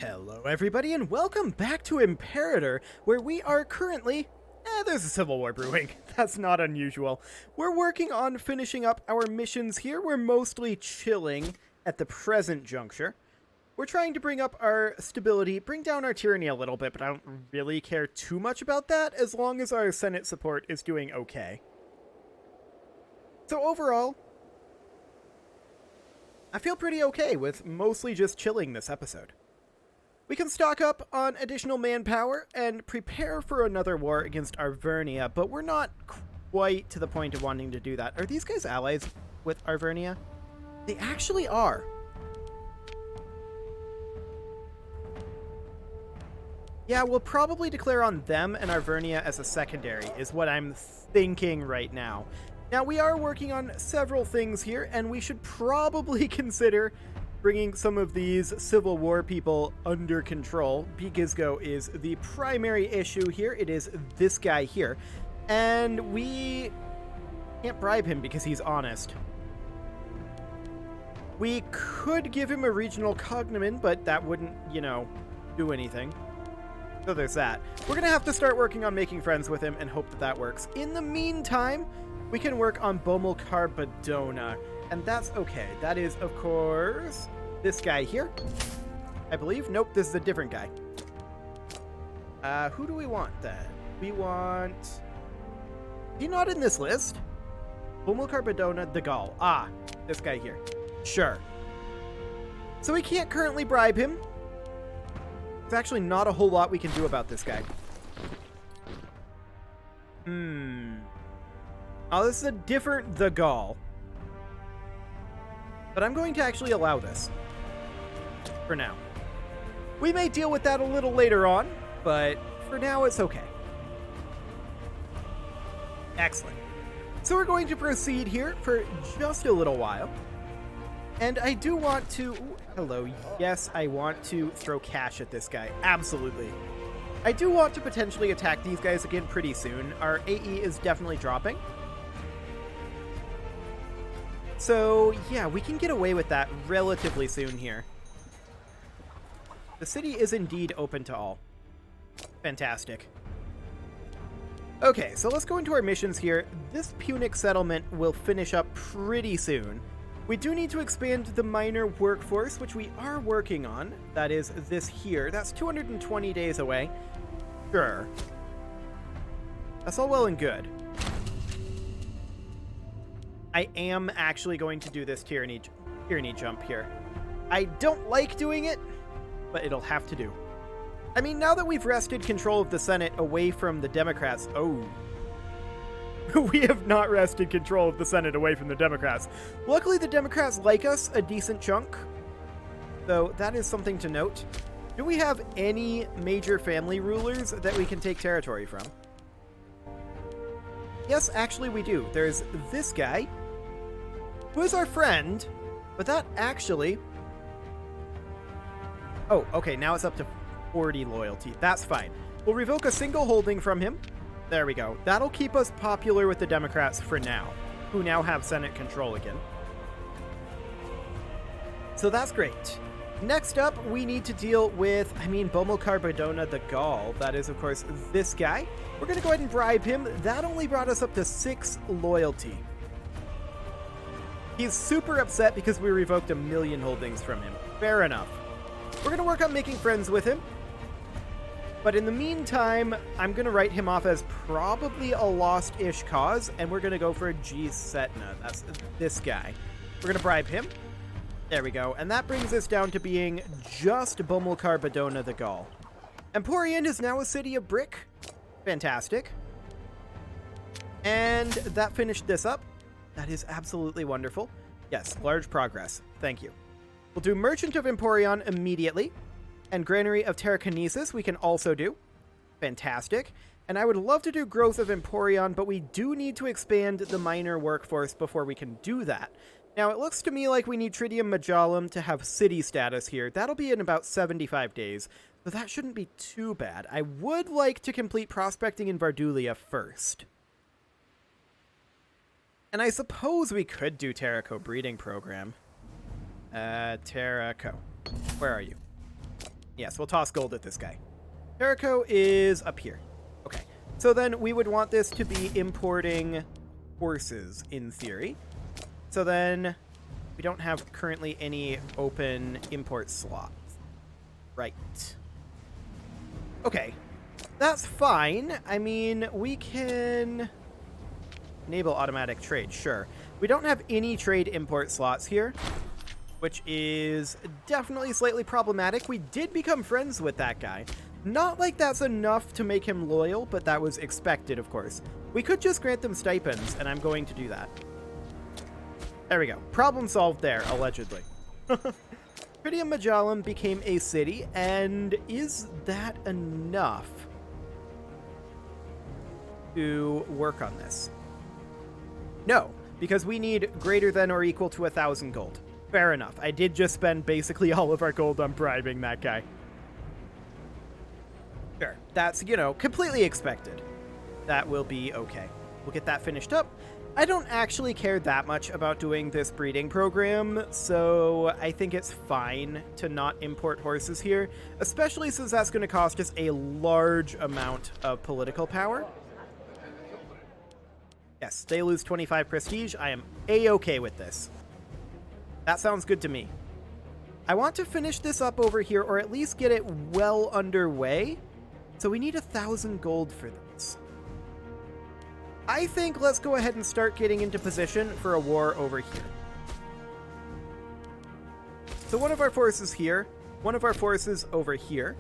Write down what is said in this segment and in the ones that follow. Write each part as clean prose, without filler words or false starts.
Hello everybody and welcome back to Imperator, where we are currently... there's a civil war brewing. That's not unusual. We're working on finishing up our missions here. We're mostly chilling at the present juncture. We're trying to bring up our stability, bring down our tyranny a little bit, but I don't really care too much about that as long as our Senate support is doing okay. So overall, I feel pretty okay with mostly just chilling this episode. We can stock up on additional manpower and prepare for another war against Arvernia, but we're not quite to the point of wanting to do that. Are these guys allies with Arvernia? They actually are. Yeah, we'll probably declare on them and Arvernia as a secondary, is what I'm thinking right now. Now, we are working on several things here, and we should probably consider bringing some of these Civil War people under control. Bigizgo is the primary issue here. It is this guy here. And we can't bribe him because he's honest. We could give him a regional cognomen, but that wouldn't, do anything. So there's that. We're going to have to start working on making friends with him and hope that that works. In the meantime, we can work on Bomilcar Badona. And that's okay. That is, of course, this guy here, I believe. Nope, this is a different guy. Who do we want then? We want... Is he not in this list? Bomilcar Badona the Gaul. Ah, this guy here. Sure. So we can't currently bribe him. There's actually not a whole lot we can do about this guy. Oh, this is a different the Gaul. But I'm going to actually allow this. For now. We may deal with that a little later on, but for now it's okay. Excellent. So we're going to proceed here for just a little while. And I do want to... Ooh, hello. Yes, I want to throw cash at this guy. Absolutely. I do want to potentially attack these guys again pretty soon. Our AE is definitely dropping. So, yeah, we can get away with that relatively soon here. The city is indeed open to all. Fantastic. Okay, so let's go into our missions here. This Punic settlement will finish up pretty soon. We do need to expand the minor workforce, which we are working on. That is this here. That's 220 days away. Sure. That's all well and good. I am actually going to do this tyranny jump here. I don't like doing it, but it'll have to do. I mean, now that we've wrested control of the Senate away from the Democrats... Oh. We have not wrested control of the Senate away from the Democrats. Luckily, the Democrats like us a decent chunk. So that is something to note. Do we have any major family rulers that we can take territory from? Yes, actually we do. There's this guy, who is our friend, but that actually... Oh, okay, now it's up to 40 loyalty. That's fine. We'll revoke a single holding from him. There we go. That'll keep us popular with the Democrats for now, who now have Senate control again. So that's great. Next up, we need to deal with, Bomilcar Badona the Gaul. That is, of course, this guy. We're going to go ahead and bribe him. That only brought us up to 6 loyalty. He's super upset because we revoked 1 million holdings from him. Fair enough. We're going to work on making friends with him. But in the meantime, I'm going to write him off as probably a lost-ish cause, and we're going to go for G. Setna. That's this guy. We're going to bribe him. There we go. And that brings us down to being just Bomilcar Badona the Gaul. Emporion is now a city of brick. Fantastic. And that finished this up. That is absolutely wonderful. Yes, large progress. Thank you. We'll do Merchant of Emporion immediately. And Granary of Terrakinesis we can also do. Fantastic. And I would love to do Growth of Emporion, but we do need to expand the minor workforce before we can do that. Now, it looks to me like we need Tridium Majolum to have city status here. That'll be in about 75 days, so that shouldn't be too bad. I would like to complete prospecting in Vardulia first. And I suppose we could do Terraco breeding program. Terraco. Where are you? Yes, we'll toss gold at this guy. Jericho is up here. Okay. So then we would want this to be importing horses, in theory. So then we don't have currently any open import slots. Right. Okay. That's fine. I mean, we can enable automatic trade, sure. We don't have any trade import slots here, which is definitely slightly problematic. We did become friends with that guy. Not like that's enough to make him loyal, but that was expected, of course. We could just grant them stipends, and I'm going to do that. There we go. Problem solved there, allegedly. Tritium Magellan became a city, and is that enough to work on this? No, because we need greater than or equal to 1,000 gold. Fair enough. I did just spend basically all of our gold on bribing that guy. Sure, that's, you know, completely expected. That will be okay. We'll get that finished up. I don't actually care that much about doing this breeding program, so I think it's fine to not import horses here, especially since that's going to cost us a large amount of political power. Yes, they lose 25 prestige. I am A-okay with this. That sounds good to me. I want to finish this up over here, or at least get it well underway. So we need 1,000 gold for this. I think let's go ahead and start getting into position for a war over here. So one of our forces here, one of our forces over here,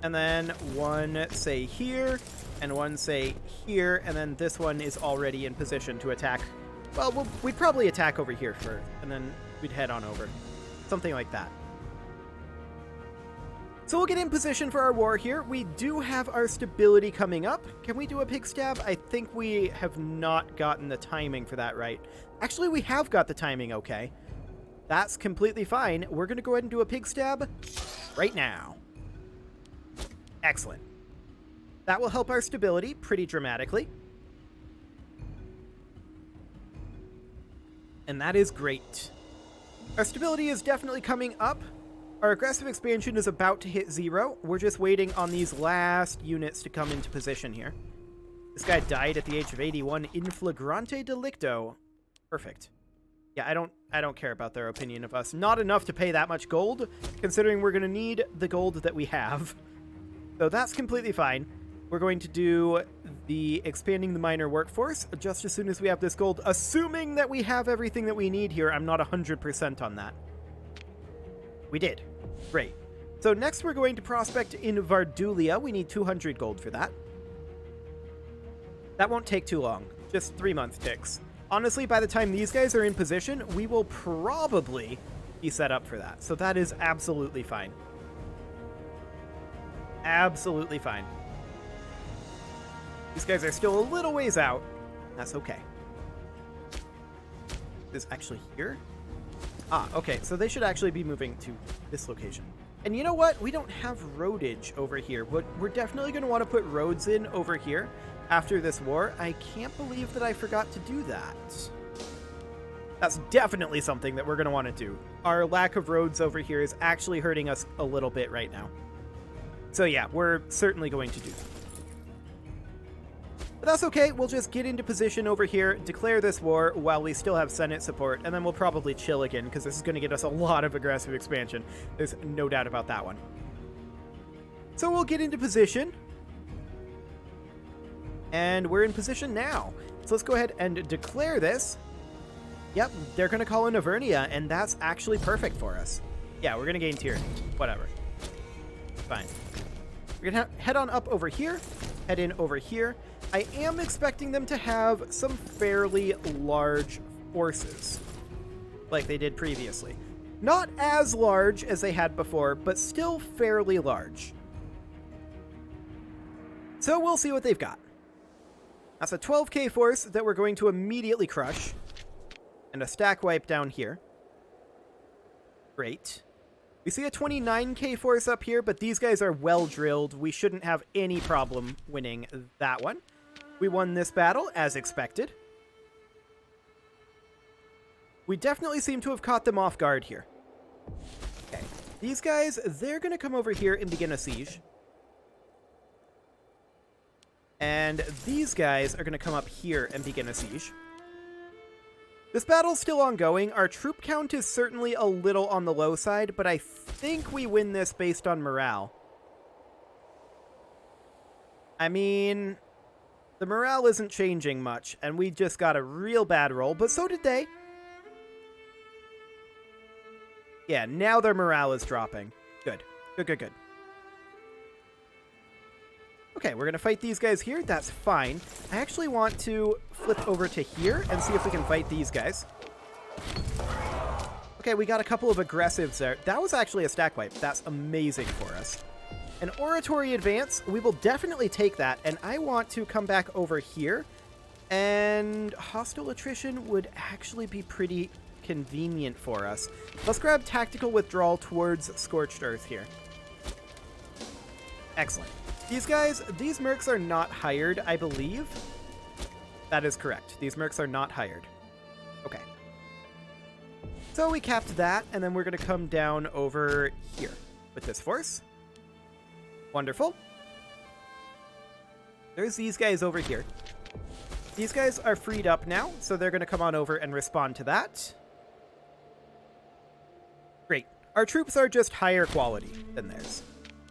and then one, say, here, and one, say, here, and then this one is already in position to attack. Well, we'd probably attack over here first, and then we'd head on over. Something like that. So we'll get in position for our war here. We do have our stability coming up. Can we do a pig stab? I think we have not gotten the timing for that right. Actually, we have got the timing okay. That's completely fine. We're going to go ahead and do a pig stab right now. Excellent. That will help our stability pretty dramatically. And that is great. Our stability is definitely coming up. Our aggressive expansion is about to hit 0. We're just waiting on these last units to come into position here. This guy died at the age of 81 in flagrante delicto. Perfect. Yeah, I don't care about their opinion of us. Not enough to pay that much gold, considering we're going to need the gold that we have. So that's completely fine. We're going to do the expanding the minor workforce just as soon as we have this gold, assuming that we have everything that we need here. I'm not 100% on that. We did. Great. So next we're going to prospect in Vardulia. We need 200 gold for that. That won't take too long. Just 3-month ticks. Honestly, by the time these guys are in position, we will probably be set up for that. So that is absolutely fine. Absolutely fine. These guys are still a little ways out. That's okay. This is actually here? Ah, okay, so they should actually be moving to this location. And you know what? We don't have roadage over here, but we're definitely going to want to put roads in over here after this war. I can't believe that I forgot to do that. That's definitely something that we're going to want to do. Our lack of roads over here is actually hurting us a little bit right now. So yeah, we're certainly going to do that. But that's okay, we'll just get into position over here, declare this war while we still have Senate support, and then we'll probably chill again, because this is going to get us a lot of aggressive expansion. There's no doubt about that one. So we'll get into position. And we're in position now. So let's go ahead and declare this. Yep, they're going to call in Avernia, and that's actually perfect for us. Yeah, we're going to gain tyranny. Whatever. Fine. We're going to head on up over here, head in over here. I am expecting them to have some fairly large forces, like they did previously. Not as large as they had before, but still fairly large. So we'll see what they've got. That's a 12k force that we're going to immediately crush, and a stack wipe down here. Great. We see a 29k force up here, but these guys are well drilled. We shouldn't have any problem winning that one. We won this battle, as expected. We definitely seem to have caught them off guard here. Okay. These guys, they're going to come over here and begin a siege. And these guys are going to come up here and begin a siege. This battle's still ongoing. Our troop count is certainly a little on the low side, but I think we win this based on morale. I mean, the morale isn't changing much, and we just got a real bad roll, but so did they. Yeah, now their morale is dropping. Good. Good, good, good. Okay, we're going to fight these guys here. That's fine. I actually want to flip over to here and see if we can fight these guys. Okay, we got a couple of aggressives there. That was actually a stack wipe. That's amazing for us. An oratory advance, we will definitely take that. And I want to come back over here. And hostile attrition would actually be pretty convenient for us. Let's grab tactical withdrawal towards Scorched Earth here. Excellent. These guys, these mercs are not hired, I believe. That is correct. These mercs are not hired. Okay. So we capped that, and then we're going to come down over here with this force. Wonderful. There's these guys over here. These guys are freed up now, so they're going to come on over and respond to that. Great. Our troops are just higher quality than theirs,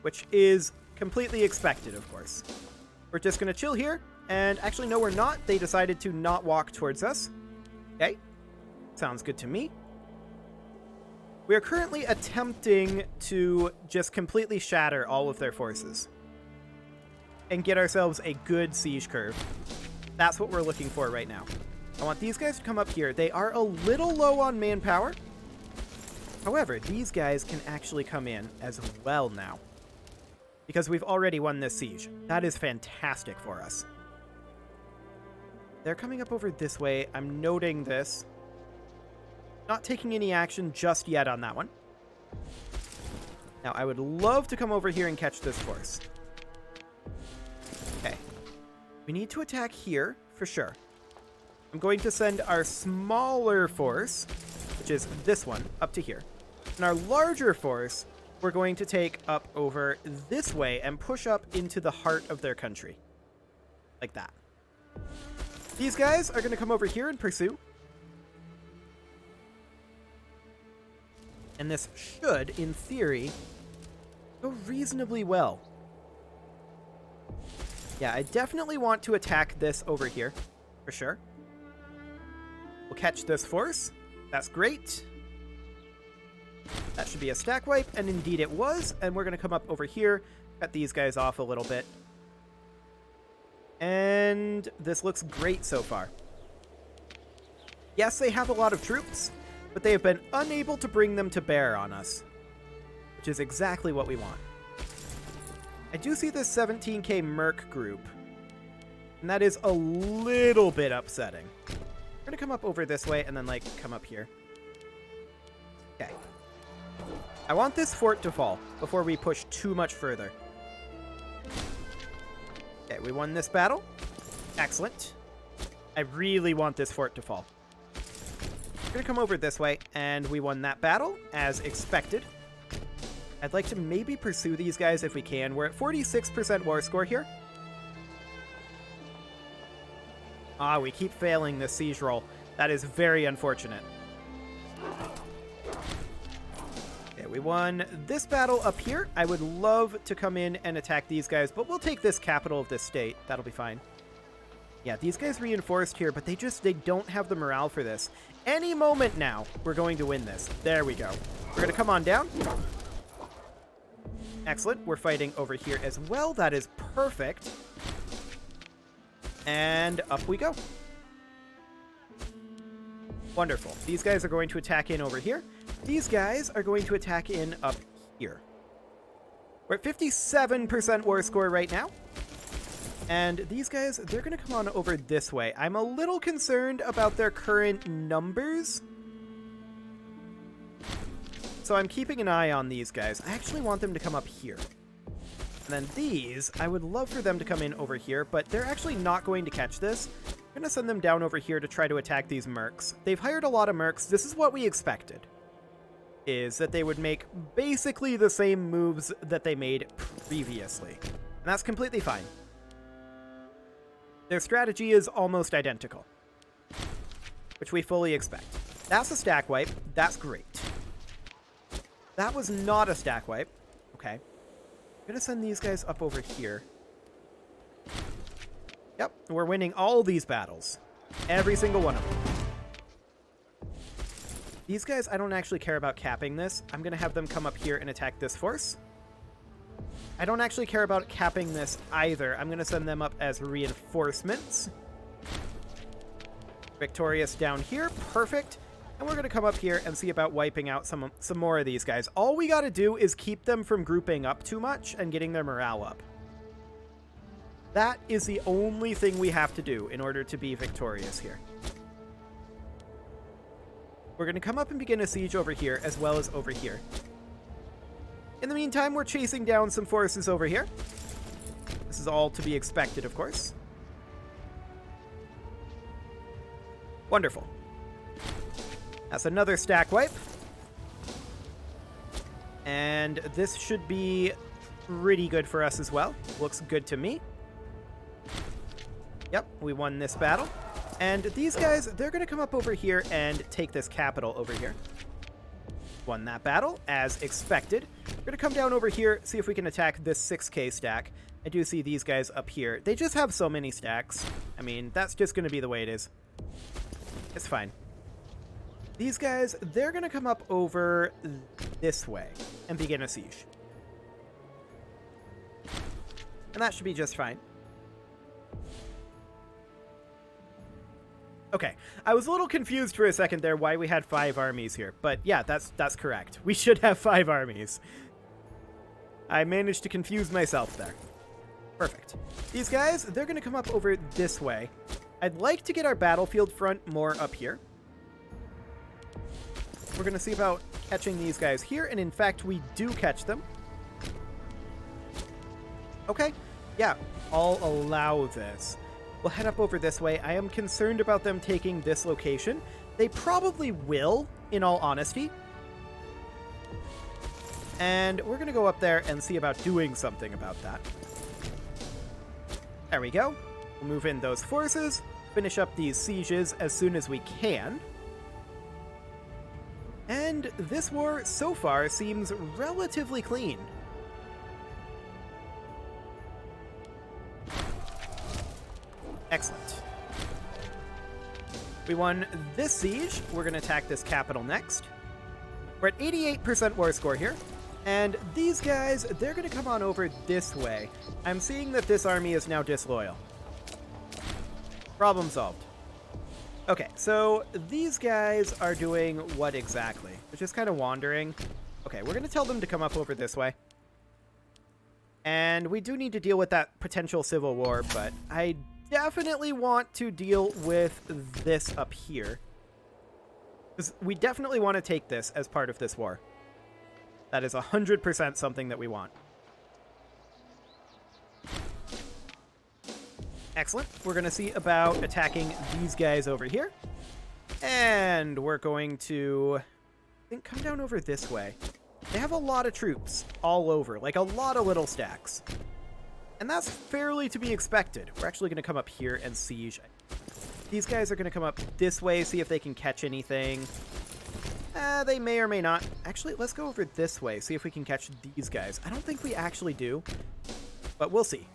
which is completely expected, of course. We're just going to chill here. And actually, no, we're not. They decided to not walk towards us. Okay. Sounds good to me. We are currently attempting to just completely shatter all of their forces and get ourselves a good siege curve. That's what we're looking for right now. I want these guys to come up here. They are a little low on manpower. However, these guys can actually come in as well now, because we've already won this siege. That is fantastic for us. They're coming up over this way. I'm noting this. Not taking any action just yet on that one. Now, I would love to come over here and catch this force. Okay. We need to attack here, for sure. I'm going to send our smaller force, which is this one, up to here. And our larger force, we're going to take up over this way and push up into the heart of their country. Like that. These guys are going to come over here and pursue. And this should, in theory, go reasonably well. Yeah, I definitely want to attack this over here, for sure. We'll catch this force. That's great. That should be a stack wipe, and indeed it was. And we're going to come up over here, cut these guys off a little bit. And this looks great so far. Yes, they have a lot of troops, but they have been unable to bring them to bear on us, which is exactly what we want. I do see this 17k merc group, and that is a little bit upsetting. We're going to come up over this way and then, like, come up here. Okay. I want this fort to fall before we push too much further. Okay, we won this battle. Excellent. I really want this fort to fall. We're going to come over this way, and we won that battle, as expected. I'd like to maybe pursue these guys if we can. We're at 46% war score here. Ah, we keep failing this siege roll. That is very unfortunate. Okay, we won this battle up here. I would love to come in and attack these guys, but we'll take this capital of this state. That'll be fine. Yeah, these guys reinforced here, but they don't have the morale for this. Any moment now, we're going to win this. There we go. We're going to come on down. Excellent. We're fighting over here as well. That is perfect. And up we go. Wonderful. These guys are going to attack in over here. These guys are going to attack in up here. We're at 57% war score right now. And these guys, they're going to come on over this way. I'm a little concerned about their current numbers, so I'm keeping an eye on these guys. I actually want them to come up here. And then these, I would love for them to come in over here, but they're actually not going to catch this. I'm going to send them down over here to try to attack these mercs. They've hired a lot of mercs. This is what we expected. is that they would make basically the same moves that they made previously. And that's completely fine. Their strategy is almost identical, which we fully expect. That's a stack wipe. That's great. That was not a stack wipe. Okay. I'm going to send these guys up over here. Yep, we're winning all these battles. Every single one of them. These guys, I don't actually care about capping this. I'm going to have them come up here and attack this force. I don't actually care about capping this either. I'm going to send them up as reinforcements. Victorious down here. Perfect. And we're going to come up here and see about wiping out some more of these guys. All we got to do is keep them from grouping up too much and getting their morale up. That is the only thing we have to do in order to be victorious here. We're going to come up and begin a siege over here as well as over here. In the meantime, we're chasing down some forces over here. This is all to be expected, of course. Wonderful. That's another stack wipe. And this should be pretty good for us as well. Looks good to me. Yep, we won this battle. And these guys, they're going to come up over here and take this capital over here. Won that battle, as expected. We're going to come down over here, see if we can attack this 6k stack. I do see these guys up here. They just have so many stacks. I mean, that's just going to be the way it is. It's fine. These guys, they're going to come up over this way and begin a siege. And that should be just fine. Okay, I was a little confused for a second there why we had 5 armies here, but yeah, that's correct. We should have 5 armies. I managed to confuse myself there. Perfect. These guys, they're going to come up over this way. I'd like to get our battlefield front more up here. We're going to see about catching these guys here, and in fact, we do catch them. Okay, yeah, I'll allow this. We'll head up over this way. I am concerned about them taking this location. They probably will, in all honesty. And we're going to go up there and see about doing something about that. There we go. We'll move in those forces, finish up these sieges as soon as we can. And this war, so far, seems relatively clean. Excellent. We won this siege. We're going to attack this capital next. We're at 88% war score here. And these guys, they're going to come on over this way. I'm seeing that this army is now disloyal. Problem solved. Okay, so these guys are doing what exactly? They're just kind of wandering. Okay, we're going to tell them to come up over this way. And we do need to deal with that potential civil war, but I definitely want to deal with this up here. Because we definitely want to take this as part of this war. That is 100% something that we want. Excellent. We're going to see about attacking these guys over here. And we're going to, I think, come down over this way. They have a lot of troops all over, like a lot of little stacks. And that's fairly to be expected. We're actually going to come up here and siege. These guys are going to come up this way, see if they can catch anything. They may or may not. Actually, let's go over this way, see if we can catch these guys. I don't think we actually do, but we'll see.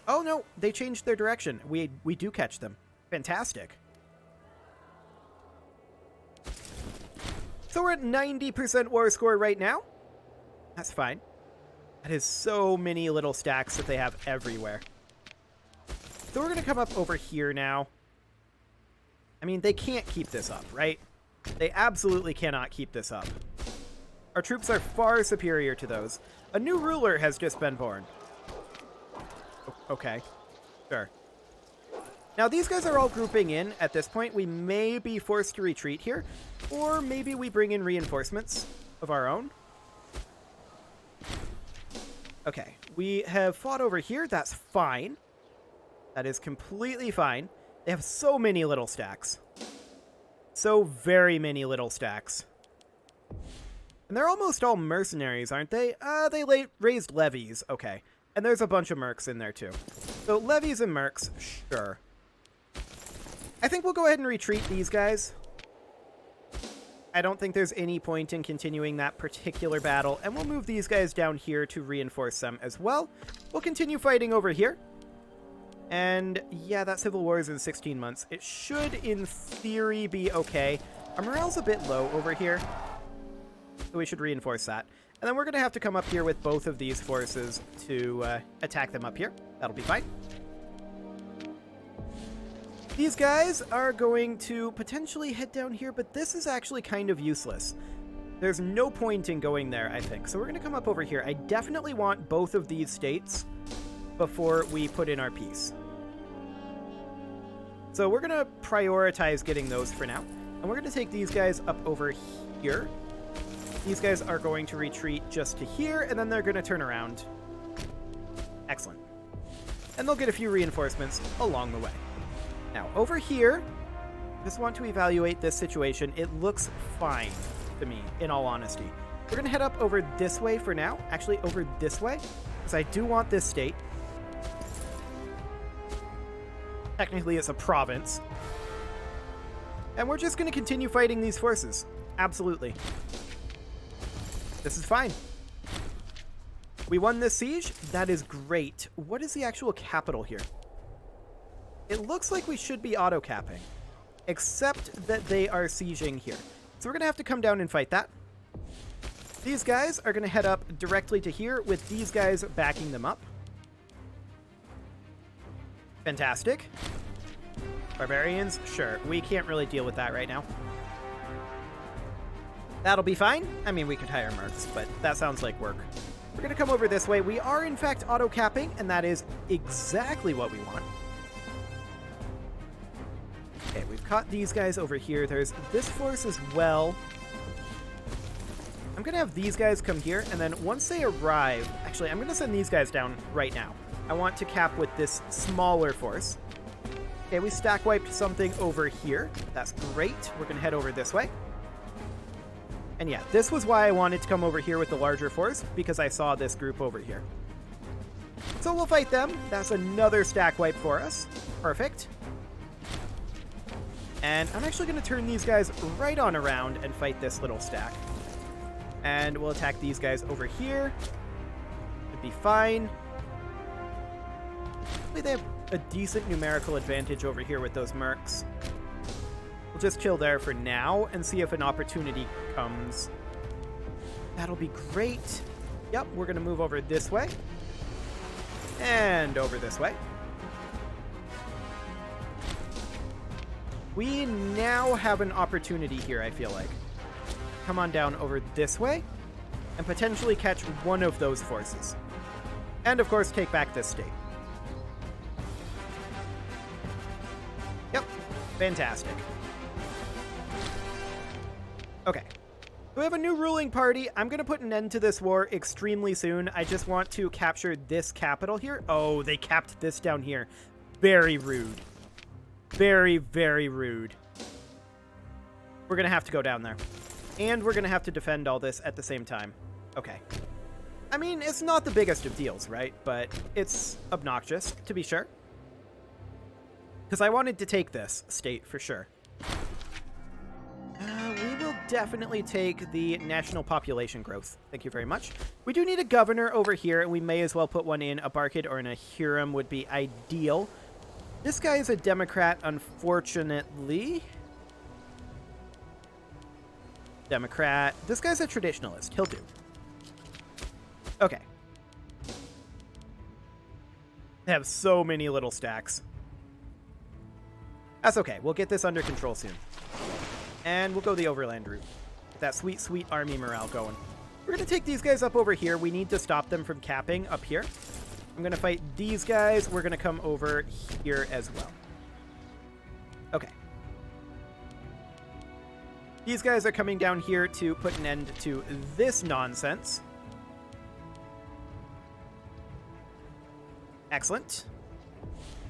Oh, no, they changed their direction. We do catch them. Fantastic. So we're at 90% war score right now. That's fine. That is so many little stacks that they have everywhere. So we're going to come up over here now. I mean, they can't keep this up, right? They absolutely cannot keep this up. Our troops are far superior to those. A new ruler has just been born. Okay, sure. Now, these guys are all grouping in at this point. We may be forced to retreat here, or maybe we bring in reinforcements of our own. Okay, we have fought over here. That's fine. That is completely fine. They have so many little stacks. So very many little stacks. And they're almost all mercenaries, aren't they? They raised levies. Okay. And there's a bunch of mercs in there, too. So levies and mercs, sure. I think we'll go ahead and retreat these guys. I don't think there's any point in continuing that particular battle, and we'll move these guys down here to reinforce them as well. We'll continue fighting over here. And yeah, that civil war is in 16 months. It should, in theory, be okay. Our morale's a bit low over here, so we should reinforce that. And then we're going to have to come up here with both of these forces to attack them up here. That'll be fine. These guys are going to potentially head down here, but this is actually kind of useless. There's no point in going there, I think. So we're going to come up over here. I definitely want both of these states before we put in our peace. So we're going to prioritize getting those for now. And we're going to take these guys up over here. These guys are going to retreat just to here, and then they're going to turn around. Excellent. And they'll get a few reinforcements along the way. Now, over here, just want to evaluate this situation. It looks fine to me, in all honesty. We're going to head up over this way for now. Actually, over this way, because I do want this state. Technically, it's a province. And we're just going to continue fighting these forces. Absolutely. This is fine. We won this siege. That is great. What is the actual capital here? It looks like we should be auto-capping, except that they are sieging here. So we're going to have to come down and fight that. These guys are going to head up directly to here with these guys backing them up. Fantastic. Barbarians? Sure. We can't really deal with that right now. That'll be fine. I mean, we could hire mercs, but that sounds like work. We're going to come over this way. We are, in fact, auto-capping, and that is exactly what we want. Okay, we've caught these guys over here. There's this force as well. I'm going to have these guys come here, and then once they arrive... Actually, I'm going to send these guys down right now. I want to cap with this smaller force. Okay, we stack wiped something over here. That's great. We're going to head over this way. And yeah, this was why I wanted to come over here with the larger force, because I saw this group over here. So we'll fight them. That's another stack wipe for us. Perfect. And I'm actually going to turn these guys right on around and fight this little stack. And we'll attack these guys over here. Should be fine. Hopefully they have a decent numerical advantage over here with those mercs. We'll just chill there for now and see if an opportunity comes. That'll be great. Yep, we're going to move over this way. And over this way. We now have an opportunity here, I feel like. Come on down over this way and potentially catch one of those forces. And, of course, take back this state. Yep, fantastic. Okay, we have a new ruling party. I'm going to put an end to this war extremely soon. I just want to capture this capital here. Oh, they capped this down here. Very rude. Very, very rude. We're going to have to go down there. And we're going to have to defend all this at the same time. Okay. I mean, it's not the biggest of deals, right? But it's obnoxious, to be sure. Because I wanted to take this state for sure. We will definitely take the national population growth. Thank you very much. We do need a governor over here, and we may as well put one in. A Barkid or an Ahiram would be ideal. This guy is a Democrat, unfortunately. Democrat. This guy's a traditionalist. He'll do. Okay. They have so many little stacks. That's okay. We'll get this under control soon. And we'll go the overland route. Get that sweet, sweet army morale going. We're going to take these guys up over here. We need to stop them from capping up here. I'm going to fight these guys. We're going to come over here as well. Okay. These guys are coming down here to put an end to this nonsense. Excellent.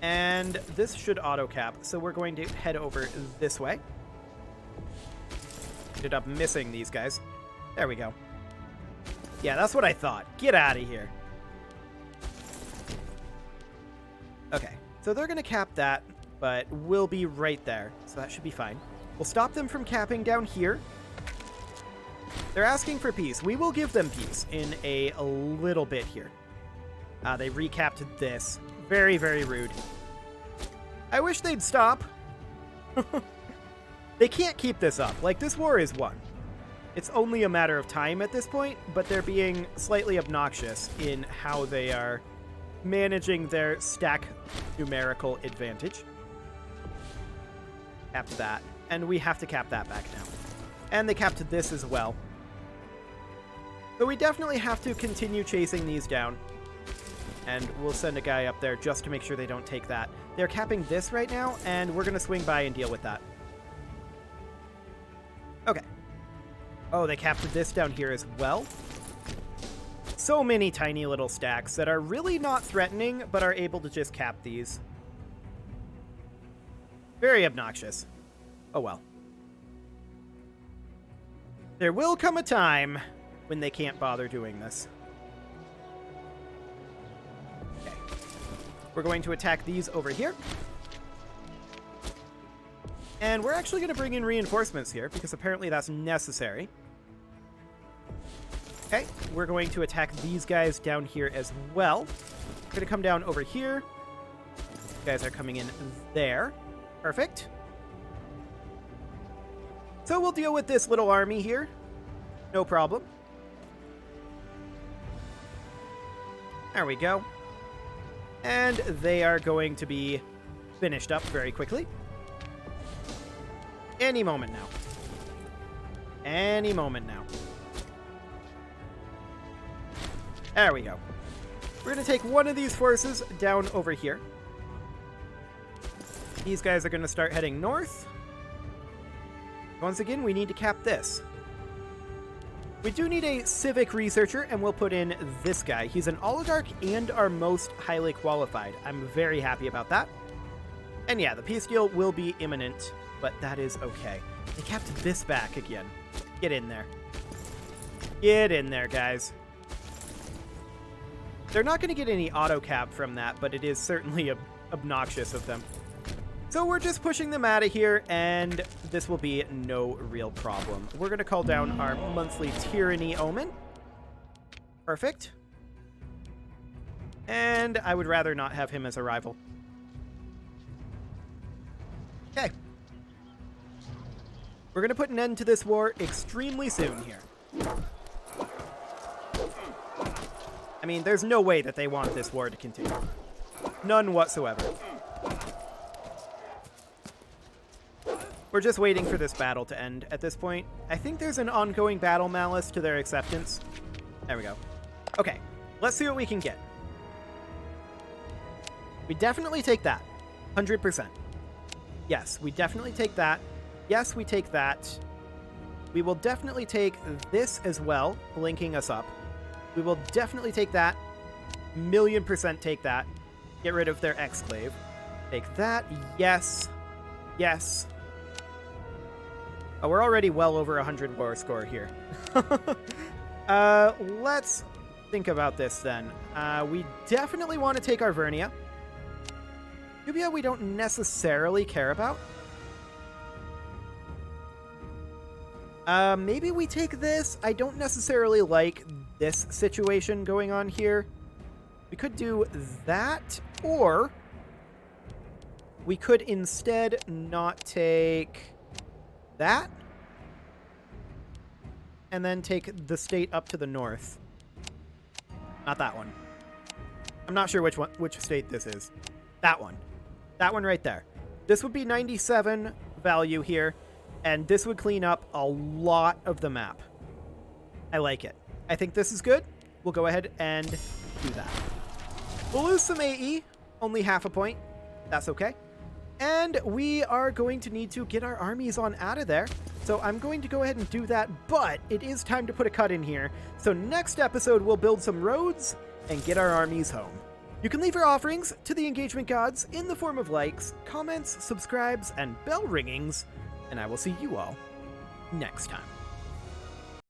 And this should auto-cap, so we're going to head over this way. Ended up missing these guys. There we go. Yeah, that's what I thought. Get out of here. Okay, so they're going to cap that, but we'll be right there, so that should be fine. We'll stop them from capping down here. They're asking for peace. We will give them peace in a little bit here. They recapped this. Very, very rude. I wish they'd stop. They can't keep this up. Like, this war is won. It's only a matter of time at this point, but they're being slightly obnoxious in how they are managing their stack numerical advantage. Capped that. And we have to cap that back now. And they capped this as well. So we definitely have to continue chasing these down. And we'll send a guy up there just to make sure they don't take that. They're capping this right now, and we're going to swing by and deal with that. Okay. Oh, they capped this down here as well. So many tiny little stacks that are really not threatening, but are able to just cap these. Very obnoxious. Oh well. There will come a time when they can't bother doing this. Okay. We're going to attack these over here. And we're actually going to bring in reinforcements here, because apparently that's necessary. Okay, we're going to attack these guys down here as well. We're going to come down over here. These guys are coming in there. Perfect. So we'll deal with this little army here. No problem. There we go. And they are going to be finished up very quickly. Any moment now. Any moment now. There we go. We're going to take one of these forces down over here. These guys are going to start heading north. Once again, we need to cap this. We do need a civic researcher, and we'll put in this guy. He's an oligarch and our most highly qualified. I'm very happy about that. And yeah, the peace deal will be imminent, but that is okay. They kept this back again. Get in there. Get in there, guys. They're not going to get any auto cap from that, but it is certainly obnoxious of them. So we're just pushing them out of here, and this will be no real problem. We're going to call down our monthly tyranny omen. Perfect. And I would rather not have him as a rival. Okay. We're going to put an end to this war extremely soon here. I mean, there's no way that they want this war to continue. None whatsoever. We're just waiting for this battle to end at this point. I think there's an ongoing battle malice to their acceptance. There we go. Okay, let's see what we can get. We definitely take that. 100%. Yes, we definitely take that. Yes, we take that. We will definitely take this as well, linking us up. We will definitely take that. 1,000,000% take that. Get rid of their exclave. Take that. Yes. Yes. Oh, we're already well over 100 war score here. Let's think about this then. We definitely want to take Arvernia. Nubia we don't necessarily care about. Maybe we take this. I don't necessarily like this situation going on here. We could do that, or we could instead not take that, and then take the state up to the north. Not that one. I'm not sure which state this is. That one. That one right there. This would be 97 value here, and this would clean up a lot of the map. I like it. I think this is good. We'll go ahead and do that. We'll lose some AE, only half a point. That's okay. And we are going to need to get our armies on out of there. So I'm going to go ahead and do that, but it is time to put a cut in here. So next episode, we'll build some roads and get our armies home. You can leave your offerings to the engagement gods in the form of likes, comments, subscribes, and bell ringings, and I will see you all next time.